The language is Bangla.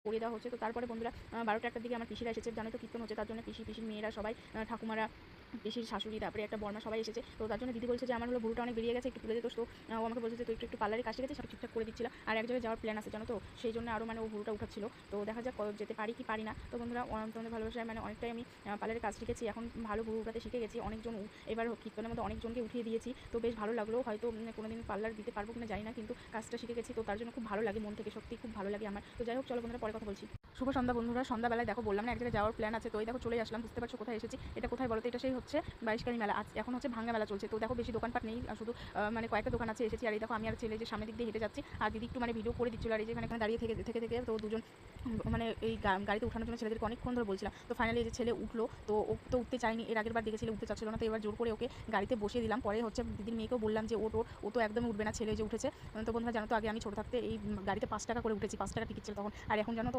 পরিয়ে দেওয়া হচ্ছে। তো তারপরে বন্ধুরা 12টা 1টার দিকে আমার পিসিরা এসেছে, জানো তো কীর্তন হচ্ছে, তার জন্য পিসির মেয়েরা সবাই, ঠাকুমারা, পিসির শাশুড়ি, তারপরে একটা বর্মা সবাই এসেছে। তো তার জন্য দিদি বলছে যে আমার হলো ভুরুটা অনেক বেরিয়ে গেছে, একটু তুলে দিত। তো ও আমাকে বলছে যে তুই একটু পার্লারে কাছে গেছে, সব ঠিকঠাক করে দিচ্ছিল। আর এক জায়গায় যাওয়ার প্ল্যান আছে জানো তো, সেই জন্য আরও মানে ও ভুরুটা উঠাচ্ছিল। তো দেখা যাক যেতে পারি কি পারি না। তো বন্ধুরা তোমাদের ভালোবাসায় মানে অনেকটাই আমি পার্লারের কাজ শিখেছি, এখন ভালো ভুরু উঠাতে শিখে গেছি। অনেকজন এবার কীর্তনের মধ্যে অনেকজনকে উঠিয়ে দিয়েছি। তো বেশ ভালো লাগলো। হয়তো কোনোদিন পার্লার দিতে পারবো কিনা জানি না, কিন্তু কাজটা শিখে গেছি। তো তার জন্য খুব ভালো লাগে, মন থেকে সত্যি খুব ভালো লাগে আমার। তো যাই হোক, চলো বন্ধুরা পরে কথা বলছি। শুভ সন্ধ্যা বন্ধুরা। সন্ধ্যাবেলায় দেখো বললাম না এক জায়গায় যাওয়ার প্ল্যান আছে, তো এই দেখো চলে আসলাম। বুঝতে পারছো কোথায় এসেছি? এটা কোথায় বলো তো? এটা সেই হচ্ছে 22 মেলা। এখন হচ্ছে ভাঙ্গা মেলা চলছে। তো দেখো বেশি দোকানপাট নেই, শুধু মানে কয়েকটা দোকান আছে। এসেছি আর এই দেখো আমি আর ছেলে যে সামনের দিক দিয়ে হেঁটে যাচ্ছি, আর দিদি একটু মানে ভিডিও করে দিচ্ছিল। আর এই যে এখানে দাঁড়িয়ে থেকে থেকে থেকে তো দুজন মানে এই গাড়িতে উঠানোর জন্য ছেলেদেরকে অনেকক্ষণ ধরে বলছিলাম। তো ফাইনালি এই যে ছেলে উঠলো। তো ও তো উঠতে চায়নি, এর আগের বার দেখেছিল উঠতে চাচ্ছিল না। তো এবার জোর করে ওকে গাড়িতে বসিয়ে দিলাম। পরে হচ্ছে দিদির মেয়েকেও বললাম যে ও তো একদমই উঠবে না, ছেলে যে উঠেছে। তো বন্ধুরা জানো তো আগে আমি ছোটো থাকতে এই গাড়িতে 5 টাকা করে উঠেছি, 5 টাকা টিকিট ছিল তখন। আর এখন জানো তো